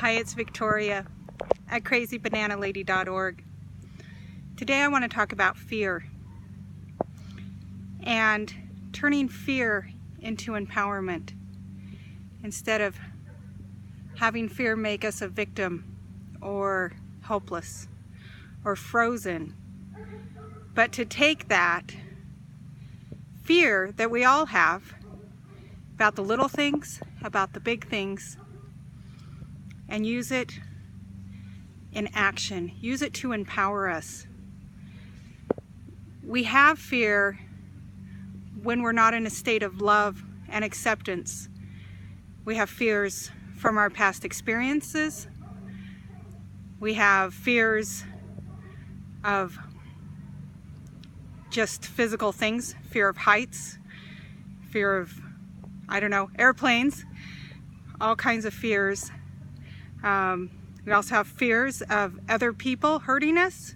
Hi, it's Victoria at crazybananalady.org. Today I want to talk about fear and turning fear into empowerment instead of having fear make us a victim or hopeless or frozen. But to take that fear that we all have about the little things, about the big things, and use it in action. Use it to empower us. We have fear when we're not in a state of love and acceptance. We have fears from our past experiences. We have fears of just physical things, fear of heights, fear of, airplanes, all kinds of fears. We also have fears of other people hurting us.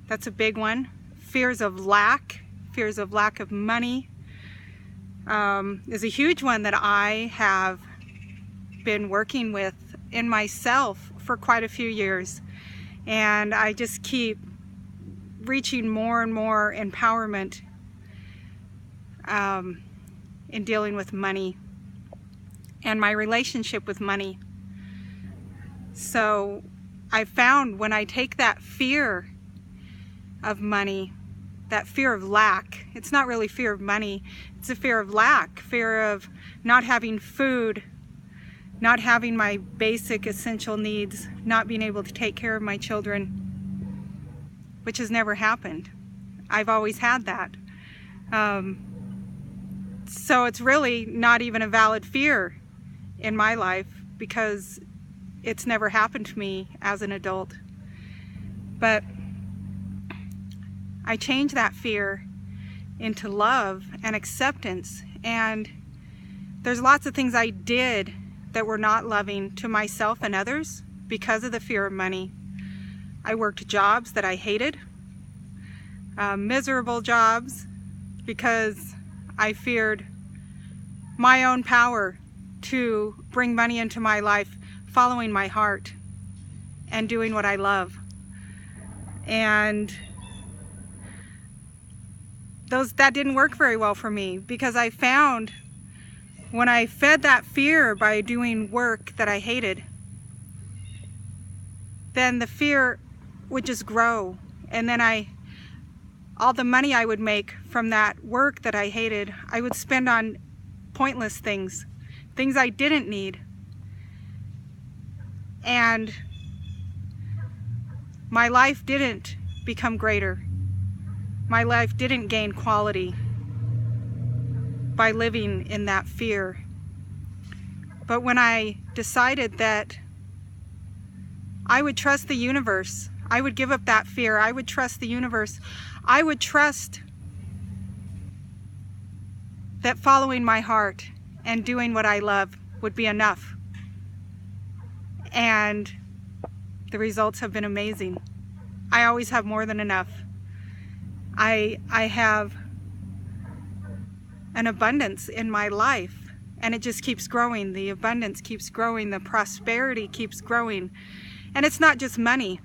That's a big one. Fears of lack of money is a huge one that I have been working with in myself for quite a few years. And I just keep reaching more and more empowerment in dealing with money and my relationship with money. So I found when I take that fear of money, that fear of lack, it's not really fear of money, it's a fear of lack, fear of not having food, not having my basic essential needs, not being able to take care of my children, which has never happened. I've always had that. So it's really not even a valid fear in my life because it's never happened to me as an adult. But I changed that fear into love and acceptance. And there's lots of things I did that were not loving to myself and others because of the fear of money. I worked jobs that I hated, miserable jobs, because I feared my own power to bring money into my life, following my heart and doing what I love. And that didn't work very well for me because I found when I fed that fear by doing work that I hated, then the fear would just grow. And then all the money I would make from that work that I hated, I would spend on pointless things I didn't need. And my life didn't become greater. My life didn't gain quality by living in that fear. But when I decided that I would trust the universe, I would give up that fear, I would trust the universe, I would trust that following my heart and doing what I love would be enough. And the results have been amazing. I always have more than enough. I have an abundance in my life, and it just keeps growing. The abundance keeps growing, the prosperity keeps growing. And it's not just money,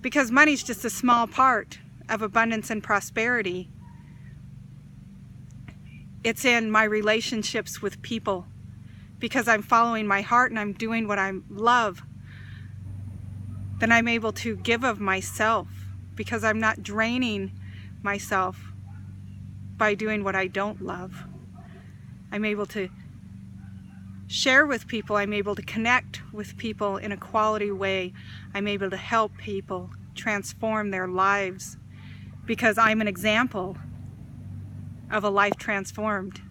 because money's just a small part of abundance and prosperity. It's in my relationships with people, because I'm following my heart and I'm doing what I love. Then I'm able to give of myself because I'm not draining myself by doing what I don't love. I'm able to share with people. I'm able to connect with people in a quality way. I'm able to help people transform their lives because I'm an example of a life transformed.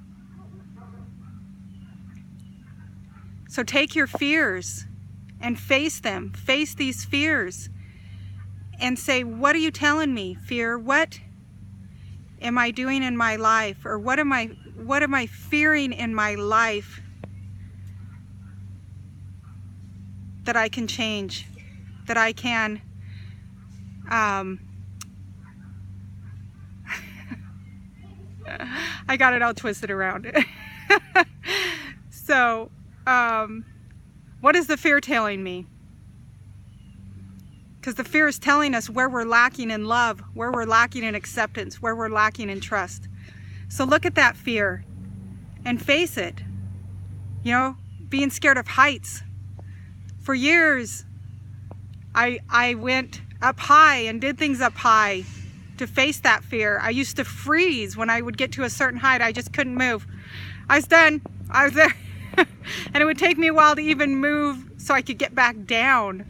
So take your fears and face them. Face these fears and say, what are you telling me, fear? What am I doing in my life? Or what am I fearing in my life that I can change? That I can I got it all twisted around. So What is the fear telling me? Because the fear is telling us where we're lacking in love, where we're lacking in acceptance, where we're lacking in trust. So look at that fear and face it. You know, being scared of heights. For years, I went up high and did things up high to face that fear. I used to freeze when I would get to a certain height. I just couldn't move. I was done. I was there. And it would take me a while to even move so I could get back down.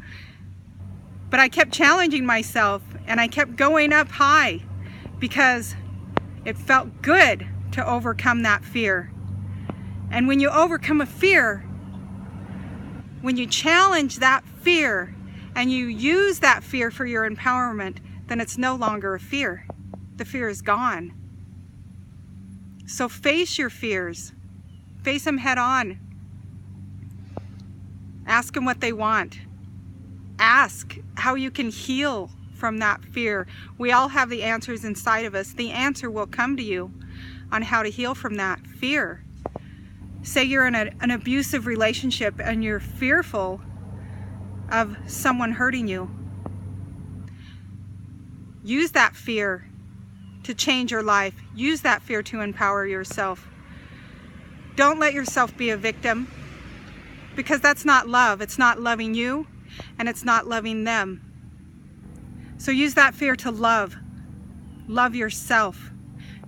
But I kept challenging myself and I kept going up high because it felt good to overcome that fear. And when you overcome a fear, when you challenge that fear and you use that fear for your empowerment, then it's no longer a fear. The fear is gone. So face your fears. Face them head on. Ask them what they want. Ask how you can heal from that fear. We all have the answers inside of us. The answer will come to you on how to heal from that fear. Say you're in an abusive relationship and you're fearful of someone hurting you. Use that fear to change your life. Use that fear to empower yourself. Don't let yourself be a victim, because that's not love. It's not loving you, and it's not loving them. So use that fear to love. Love yourself.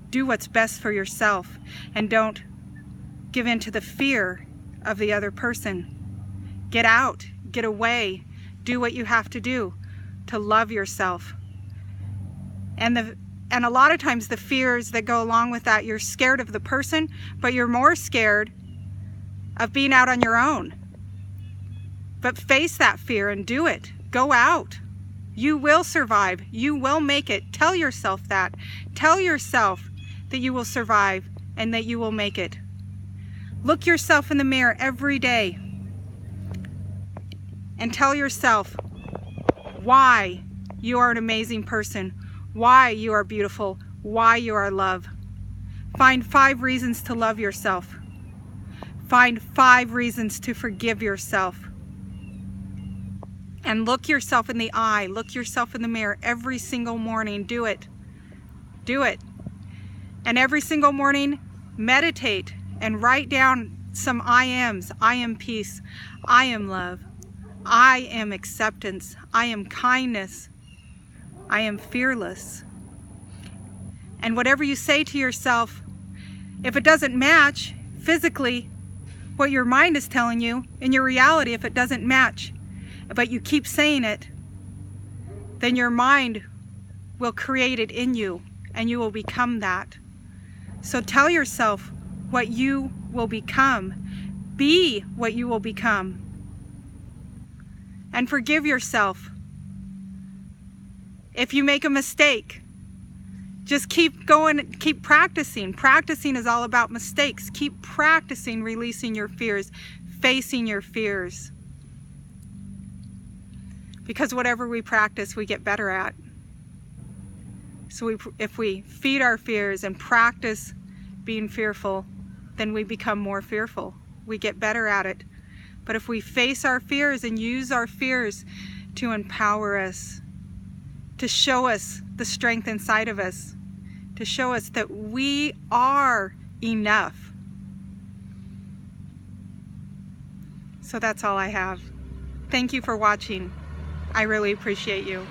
Do what's best for yourself, and don't give in to the fear of the other person. Get out, get away, do what you have to do to love yourself. And a lot of times the fears that go along with that, you're scared of the person, but you're more scared of being out on your own. But face that fear and do it. Go out. You will survive. You will make it. Tell yourself that. Tell yourself that you will survive and that you will make it. Look yourself in the mirror every day and tell yourself why you are an amazing person, why you are beautiful, why you are loved. Find 5 reasons to love yourself. Find 5 reasons to forgive yourself. And look yourself in the eye, look yourself in the mirror every single morning. Do it. Do it. And every single morning, meditate and write down some I ams. I am peace. I am love. I am acceptance. I am kindness. I am fearless. And whatever you say to yourself, if it doesn't match physically what your mind is telling you, in your reality, if it doesn't match, but you keep saying it, then your mind will create it in you and you will become that. So tell yourself what you will become. Be what you will become. And forgive yourself. If you make a mistake, just keep going, keep practicing. Practicing is all about mistakes. Keep practicing releasing your fears, facing your fears. Because whatever we practice, we get better at. So if we feed our fears and practice being fearful, then we become more fearful. We get better at it. But if we face our fears and use our fears to empower us, to show us the strength inside of us, to show us that we are enough. So that's all I have. Thank you for watching. I really appreciate you.